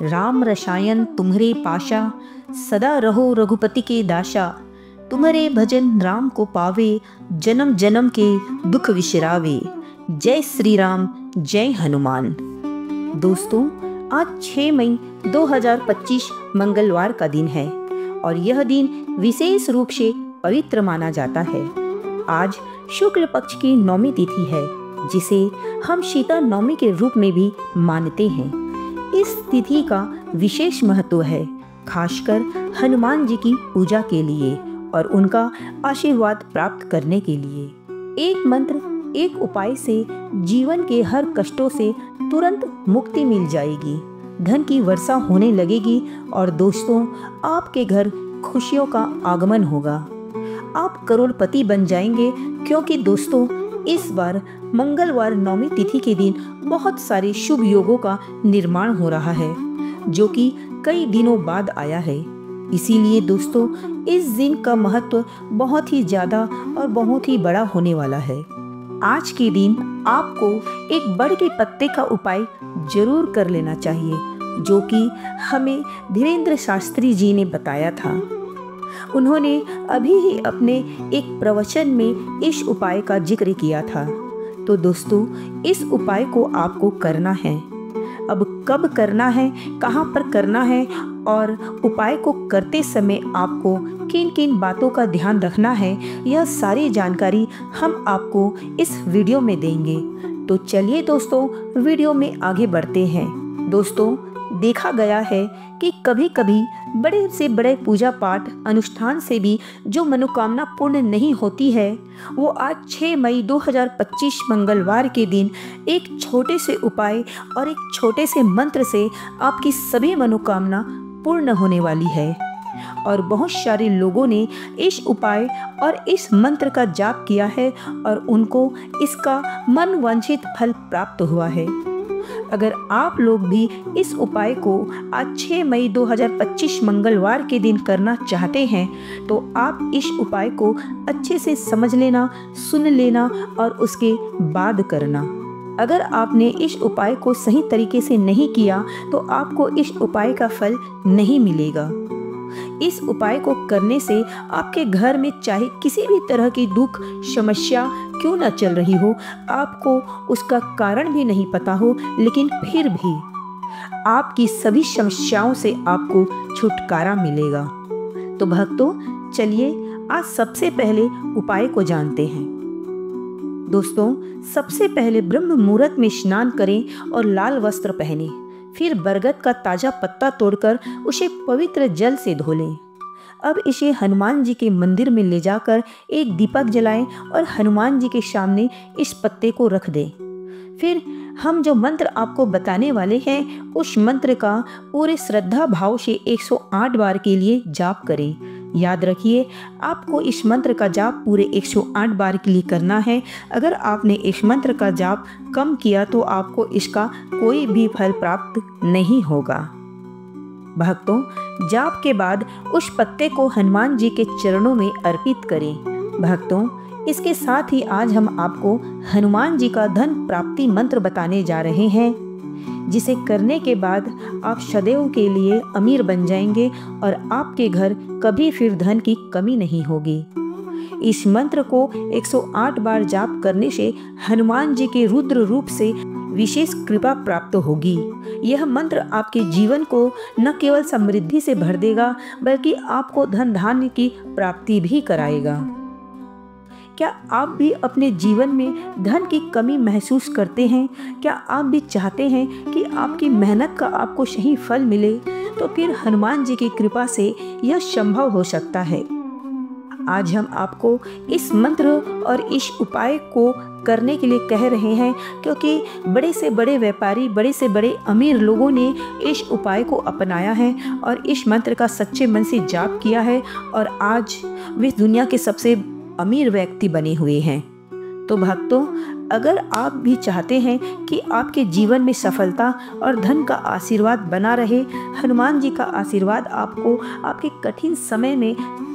राम रसायन तुम्हरे पाशा, सदा रहो रघुपति के दाशा। तुम्हारे भजन राम को पावे, जन्म जन्म के दुख विसरावे। जय श्री राम, जय हनुमान। दोस्तों, आज 6 मई 2025 मंगलवार का दिन है और यह दिन विशेष रूप से पवित्र माना जाता है। आज शुक्ल पक्ष की नौमी तिथि है, जिसे हम सीता नवमी के रूप में भी मानते हैं। इस तिथि का विशेष महत्व है, खासकर हनुमान जी की पूजा के लिए और उनका आशीर्वाद प्राप्त करने के लिए। एक मंत्र, एक उपाय से जीवन के हर कष्टों से तुरंत मुक्ति मिल जाएगी, धन की वर्षा होने लगेगी और दोस्तों, आपके घर खुशियों का आगमन होगा। आप करोड़पति बन जाएंगे, क्योंकि दोस्तों, इस बार मंगलवार नौमी तिथि के दिन बहुत सारे शुभ योगों का निर्माण हो रहा है, जो कि कई दिनों बाद आया है। इसीलिए दोस्तों, इस दिन का महत्व बहुत ही ज़्यादा और बहुत ही बड़ा होने वाला है। आज के दिन आपको एक बड़ के पत्ते का उपाय जरूर कर लेना चाहिए, जो कि हमें धीरेन्द्र शास्त्री जी ने बताया था। उन्होंने अभी ही अपने एक प्रवचन में इस उपाय का जिक्र किया था। तो दोस्तों, इस उपाय को आपको करना है। अब कब करना है, कहाँ पर करना है और उपाय को करते समय आपको किन किन बातों का ध्यान रखना है, यह सारी जानकारी हम आपको इस वीडियो में देंगे। तो चलिए दोस्तों, वीडियो में आगे बढ़ते हैं। दोस्तों, देखा गया है कि कभी कभी बड़े से बड़े पूजा पाठ अनुष्ठान से भी जो मनोकामना पूर्ण नहीं होती है, वो आज 6 मई 2025 मंगलवार के दिन एक छोटे से उपाय और एक छोटे से मंत्र से आपकी सभी मनोकामना पूर्ण होने वाली है। और बहुत सारे लोगों ने इस उपाय और इस मंत्र का जाप किया है और उनको इसका मनवांछित फल प्राप्त हुआ है। अगर आप लोग भी इस उपाय को आज 6 मई 2025 मंगलवार के दिन करना चाहते हैं, तो आप इस उपाय को अच्छे से समझ लेना, सुन लेना और उसके बाद करना। अगर आपने इस उपाय को सही तरीके से नहीं किया, तो आपको इस उपाय का फल नहीं मिलेगा। इस उपाय को करने से आपके घर में चाहे किसी भी तरह की दुख समस्या क्यों न चल रही हो, आपको उसका कारण भी नहीं पता हो, लेकिन फिर भी आपकी सभी समस्याओं से आपको छुटकारा मिलेगा। तो भक्तों, चलिए आज सबसे पहले उपाय को जानते हैं। दोस्तों, सबसे पहले ब्रह्म मुहूर्त में स्नान करें और लाल वस्त्र पहनें। फिर बरगद का ताजा पत्ता तोड़कर उसे पवित्र जल से धो लें। अब इसे हनुमान जी के मंदिर में ले जाकर एक दीपक जलाएं और हनुमान जी के सामने इस पत्ते को रख दें। फिर हम जो मंत्र आपको बताने वाले हैं, उस मंत्र का पूरे श्रद्धा भाव से 108 बार के लिए जाप करें। याद रखिए, आपको इस मंत्र का जाप पूरे 108 बार के लिए करना है। अगर आपने इस मंत्र का जाप कम किया तो आपको इसका कोई भी फल प्राप्त नहीं होगा। भक्तों, जाप के बाद उस पत्ते को हनुमान जी के चरणों में अर्पित करें। भक्तों, इसके साथ ही आज हम आपको हनुमान जी का धन प्राप्ति मंत्र बताने जा रहे हैं, जिसे करने के बाद आप सदैव के लिए अमीर बन जाएंगे और आपके घर कभी फिर धन की कमी नहीं होगी। इस मंत्र को 108 बार जाप करने से हनुमान जी के रुद्र रूप से विशेष कृपा प्राप्त होगी। यह मंत्र आपके जीवन को न केवल समृद्धि से भर देगा, बल्कि आपको धन धान्य की प्राप्ति भी कराएगा। क्या आप भी अपने जीवन में धन की कमी महसूस करते हैं? क्या आप भी चाहते हैं कि आपकी मेहनत का आपको सही फल मिले? तो फिर हनुमान जी की कृपा से यह संभव हो सकता है। आज हम आपको इस मंत्र और इस उपाय को करने के लिए कह रहे हैं, क्योंकि बड़े से बड़े व्यापारी, बड़े से बड़े अमीर लोगों ने इस उपाय को अपनाया है और इस मंत्र का सच्चे मन से जाप किया है और आज वे दुनिया के सबसे अमीर व्यक्ति बने हुए हैं। तो भक्तों, अगर आप भी चाहते हैं कि आपके जीवन में सफलता और धन का आशीर्वाद बना रहे, हनुमान जी का आशीर्वाद आपको आपके कठिन समय में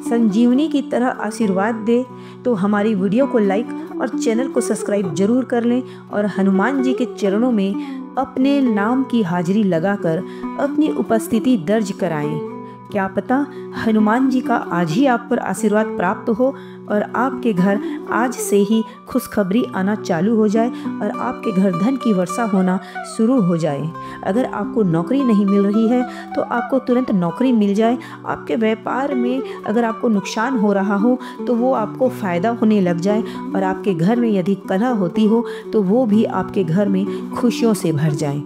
संजीवनी की तरह आशीर्वाद दे, तो हमारी वीडियो को लाइक और चैनल को सब्सक्राइब जरूर कर लें और हनुमान जी के चरणों में अपने नाम की हाजिरी लगाकर अपनी उपस्थिति दर्ज कराएं। क्या पता हनुमान जी का आज ही आप पर आशीर्वाद प्राप्त हो और आपके घर आज से ही खुशखबरी आना चालू हो जाए और आपके घर धन की वर्षा होना शुरू हो जाए। अगर आपको नौकरी नहीं मिल रही है तो आपको तुरंत नौकरी मिल जाए। आपके व्यापार में अगर आपको नुकसान हो रहा हो तो वो आपको फ़ायदा होने लग जाए और आपके घर में यदि कलह होती हो तो वो भी आपके घर में खुशियों से भर जाए।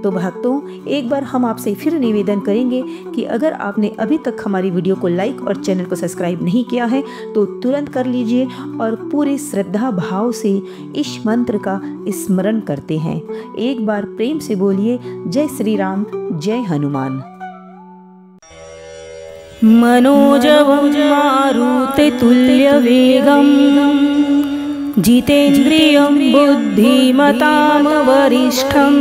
तो भक्तों, एक बार हम आपसे फिर निवेदन करेंगे कि अगर आपने अभी तक हमारी वीडियो को लाइक और चैनल को सब्सक्राइब नहीं किया है तो तुरंत कर लीजिए और पूरे श्रद्धा भाव से इस मंत्र का स्मरण करते हैं। एक बार प्रेम से बोलिए, जय श्री राम, जय हनुमान। मनोजवं मारुततुल्यवेगं जितेन्द्रियं बुद्धिमतां वरिष्ठं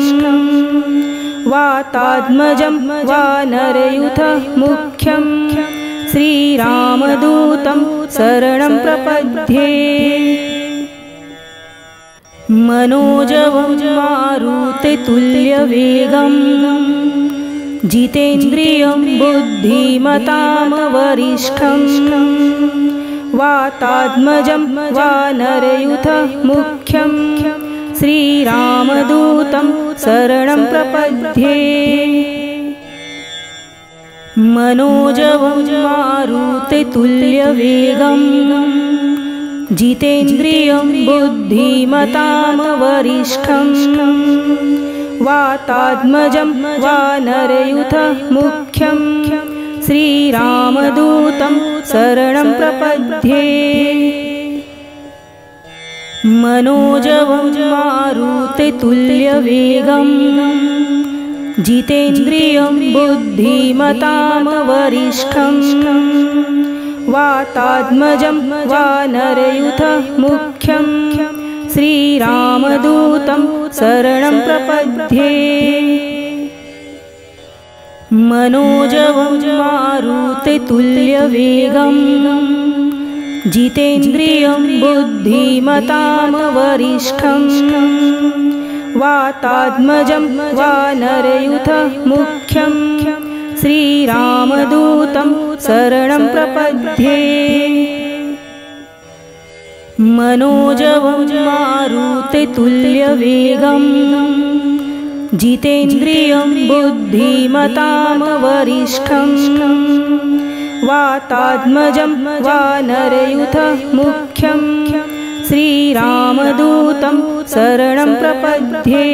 वातात्मजं वानरयूथं मुख्यं श्रीरामदूतं शरणं प्रपद्ये। मनोजवं मारुततुल्यवेगं जितेन्द्रियं बुद्धिमतां वरिष्ठं वातात्मजं वानरयूथं मुख्यं श्रीरामदूतं शरणं प्रपद्ये। मनोजवं मारुततुल्यवेगं जितेन्द्रियं बुद्धिमतां वरिष्ठं वातात्मजं वानरयूथं मुख्यं श्रीरामदूतं शरणं प्रपद्ये। मनोजवं मारुततुल्यवेगं जितेन्द्रियं बुद्धिमतां वरिष्ठं वातात्मजं वानरयूथं मुख्यं श्रीरामदूतं शरणं प्रपद्ये। मनोजवं मारुततुल्यवेगं जितेन्द्रियं बुद्धिमतां वरिष्ठं वातात्मजं वानरयूथं मुख्यं श्रीरामदूतं शरणं प्रपद्ये। मनोजवं मारुततुल्यवेगं जितेन्द्रियं बुद्धिमतां वरिष्ठं वातात्मजं वानरयूथं मुख्यं श्रीरामदूतं शरणं प्रपद्ये।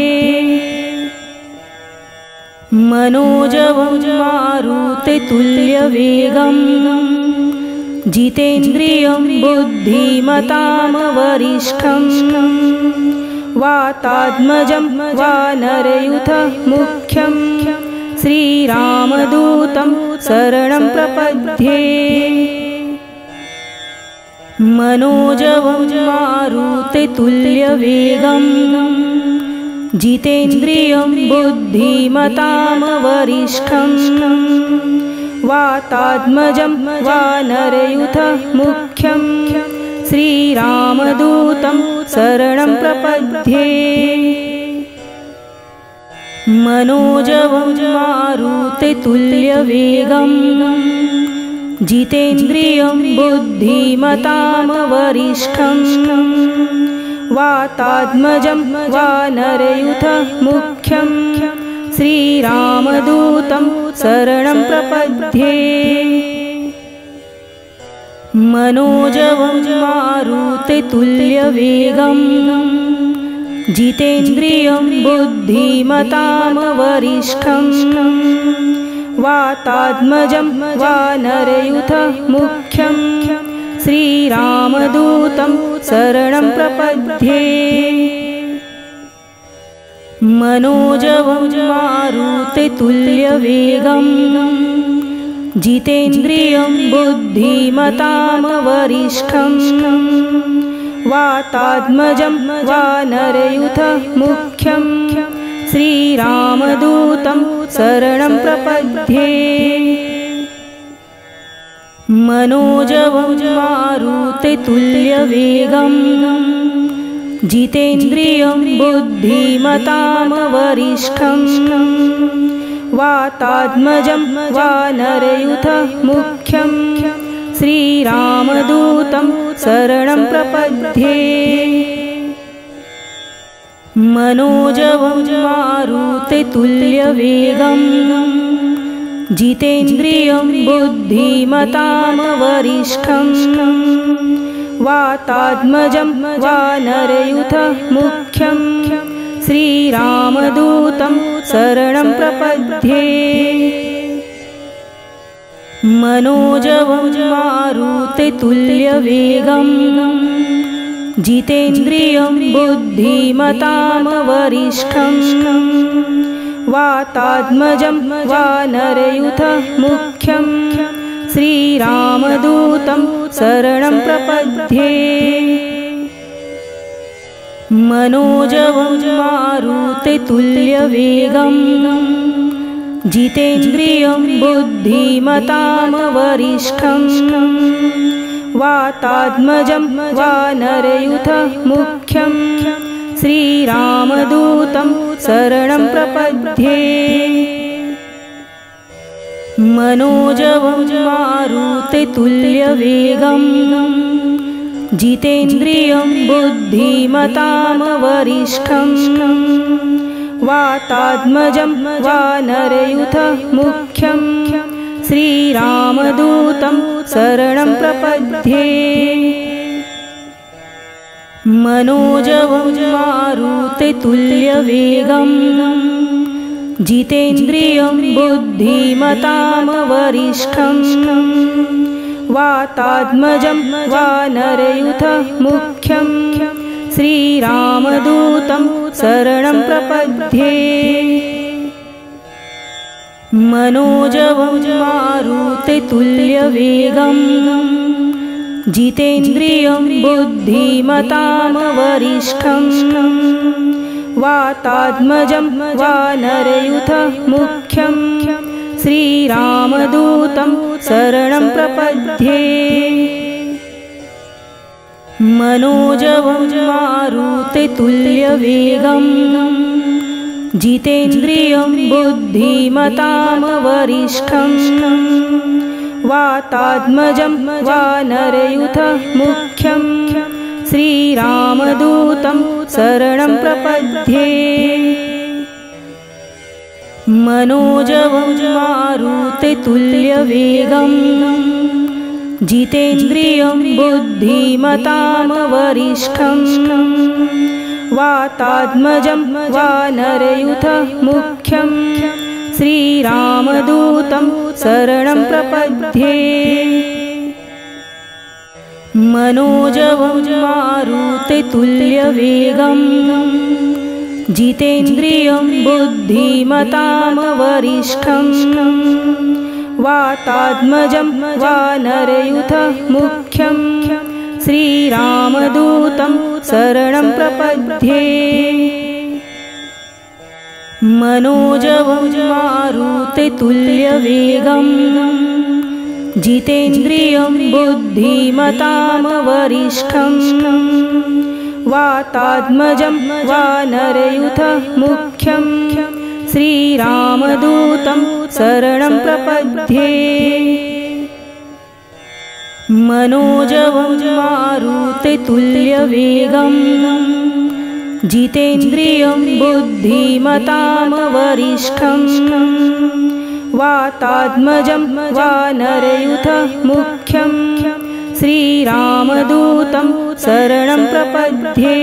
मनोजवं मारुततुल्यवेगं जितेन्द्रियं बुद्धिमतां वरिष्ठं वातात्मजं वानरयूथं मुख्यं श्रीरामदूतं शरणं प्रपद्ये। मनोजवं मारुततुल्यवेगं जितेन्द्रियं बुद्धिमतां वरिष्ठं वातात्मजं वानरयूथं मुख्यं श्रीरामदूतं शरणं प्रपद्ये। मनोजवं मारुततुल्यवेगं जितेन्द्रियं बुद्धिमतां वरिष्ठं वातात्मजं वानरयूथं मुख्यं श्रीरामदूतं शरणं प्रपद्ये। मनोजवं मारुततुल्यवेगं जितेन्द्रियं बुद्धिमतां वरिष्ठं वातात्मजं वानरयूथं मुख्यं श्रीरामदूतं शरणं प्रपद्ये। मनोजवं मारुततुल्यवेगं जितेन्द्रियं बुद्धिमतां वरिष्ठं वातात्मजं वानरयूथं मुख्यं श्रीरामदूतं शरणं प्रपद्ये। मनोजवं मारुततुल्यवेगं जितेन्द्रियं बुद्धिमतां वरिष्ठं वातात्मजं वानरयूथं मुख्यं श्रीरामदूतं शरणं प्रपद्ये। मनोजवं मारुततुल्यवेगं जितेन्द्रियं बुद्धिमतां वरिष्ठं वातात्मजं वानरयूथं मुख्यं श्रीरामदूतं शरणं प्रपद्ये। मनोजवं मारुततुल्यवेगं जितेन्द्रियं बुद्धिमतां वरिष्ठं वातात्मजं वानरयूथं मुख्यं श्रीरामदूतं शरणं प्रपद्ये। मनोजवं मारुततुल्यवेगं जितेन्द्रियं बुद्धिमतां वरिष्ठं वातात्मजं वानरयूथं मुख्यं श्रीरामदूतं शरणं प्रपद्ये। मनोजवं मारुततुल्यवेगं जितेन्द्रियं बुद्धिमतां वरिष्ठं वातात्मजं वानरयूथं मुख्यं श्रीरामदूतं शरणं प्रपद्ये। मनोजवं मारुततुल्यवेगं जितेन्द्रियं बुद्धिमतां वरिष्ठं वातात्मजं वानरयूथं मुख्यं श्रीरामदूतं शरणं प्रपद्ये। मनोजवं मारुततुल्यवेगं जितेन्द्रियं बुद्धिमतां वरिष्ठं वातात्मजं वानरयूथं मुख्यं श्रीरामदूतं शरणं प्रपद्ये। मनोजवं मारुततुल्यवेगं जितेन्द्रियं बुद्धिमतां वरिष्ठं वातात्मजं वानरयूथं मुख्यं श्रीरामदूतं शरणं प्रपद्ये। मनोजवं मारुततुल्यवेगं जितेन्द्रियं बुद्धिमतां वरिष्ठं वातात्मजं वानरयूथं मुख्यं श्रीरामदूतं शरणं प्रपद्ये। मनोजवं मारुततुल्यवेगं जितेन्द्रियं बुद्धिमतां वरिष्ठं वातात्मजं वानरयूथं मुख्यं श्रीरामदूतं शरणं प्रपद्ये। मनोजवं मारुततुल्यवेगं जितेन्द्रियं बुद्धिमतां वरिष्ठं वातात्मजं वानरयूथं मुख्यं श्रीरामदूतं शरणं प्रपद्ये। मनोजवं मारुततुल्यवेगं जितेन्द्रियं बुद्धिमतां वरिष्ठं वातात्मजं वानरयूथं मुख्यं श्रीरामदूतं शरणं प्रपद्ये।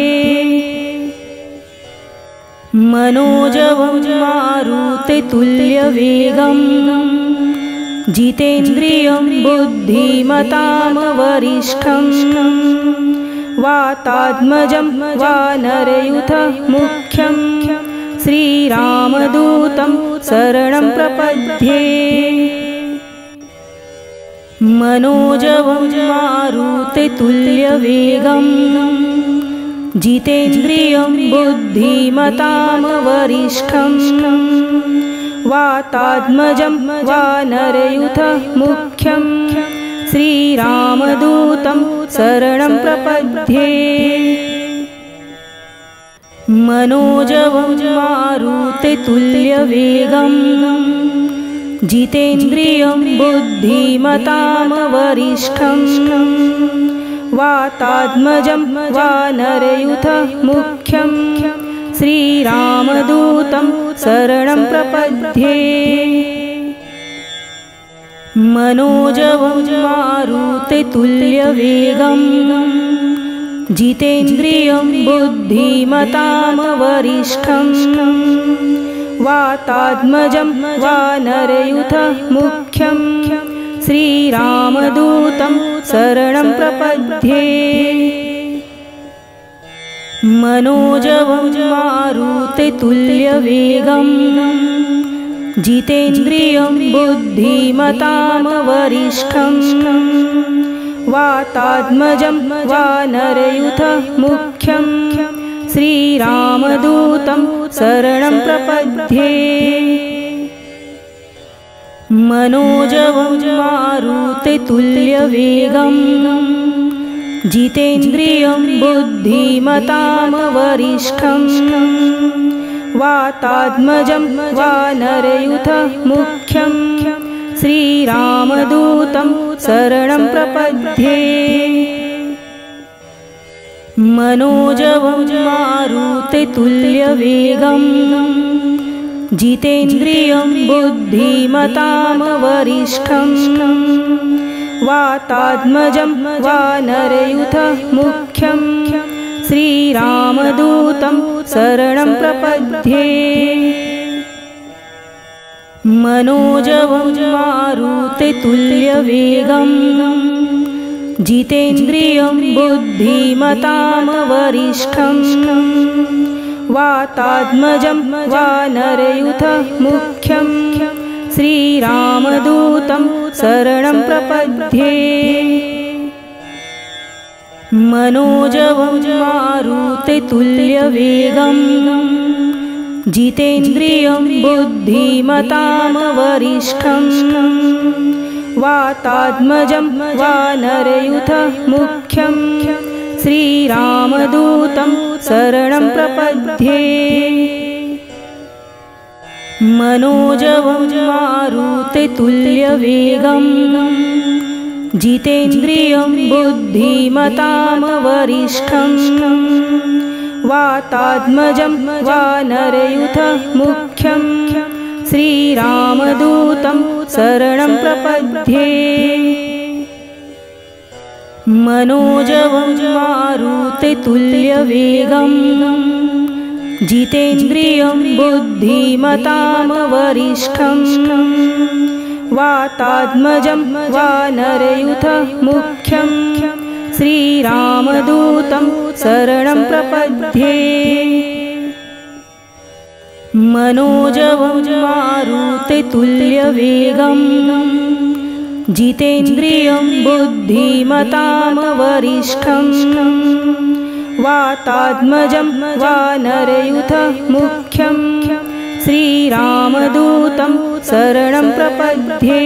मनोजवं मारुततुल्यवेगं जितेन्द्रियं बुद्धिमतां वरिष्ठं वातात्मजं वानरयूथं मुख्यं श्रीरामदूतं शरणं प्रपद्ये। मनोजवं मारुततुल्यवेगं जितेन्द्रियं बुद्धिमतां वरिष्ठं वातात्मजं वानरयूथं मुख्यं श्रीरामदूतं शरणं प्रपद्ये। मनोजवं मारुततुल्यवेगं जितेन्द्रियं बुद्धिमतां वरिष्ठं वातात्मजं वानरयूथमुख्यं श्रीरामदूतं शरणं प्रपद्ये। मनोजवं मारुततुल्यवेगं जितेन्द्रियं बुद्धिमतां वरिष्ठं वातात्मजं वानरयूथमुख्यं श्रीरामदूतं शरणं प्रपद्ये। मनोजवं मारुततुल्यवेगं जितेन्द्रियं बुद्धिमतां वरिष्ठं वातात्मजं वानरयूथमुख्यं श्रीरामदूतं शरणं प्रपद्ये। मनोजवं मारुततुल्यवेगं जितेन्द्रियं बुद्धिमतां वरिष्ठं वातात्मजं वानरयूथमुख्यं श्रीरामदूतं शरणं प्रपद्ये। मनोजवं मारुततुल्यवेगं जितेन्द्रियं बुद्धिमतां वरिष्ठं वातात्मजं वानरयूथमुख्यं श्रीरामदूतं शरणं प्रपद्ये। मनोजवं मारुततुल्यवेगं जितेन्द्रियं बुद्धिमतां वरिष्ठं वातात्मजं वानरयूथमुख्यं श्रीरामदूतं शरणं प्रपद्ये। मनोजवं मारुततुल्यवेगं जितेन्द्रियं बुद्धिमतां वरिष्ठं वातात्मजं वानरयूथमुख्यं श्रीरामदूतं शरणं प्रपद्ये। मनोजवं मारुततुल्यवेगं जितेन्द्रियं बुद्धिमतां वरिष्ठं वातात्मजं वानरयूथमुख्यं श्रीरामदूतं शरणं प्रपद्ये। मनोजवं मारुततुल्यवेगं जितेन्द्रियं बुद्धिमतां वरिष्ठं वातात्मजं वानरयूथमुख्यं श्रीरामदूतं शरणं प्रपद्ये। मनोजवं मारुततुल्यवेगं जितेन्द्रियं बुद्धिमतां वरिष्ठं वातात्मजं वानरयूथमुख्यं श्रीरामदूतं शरणं प्रपद्ये।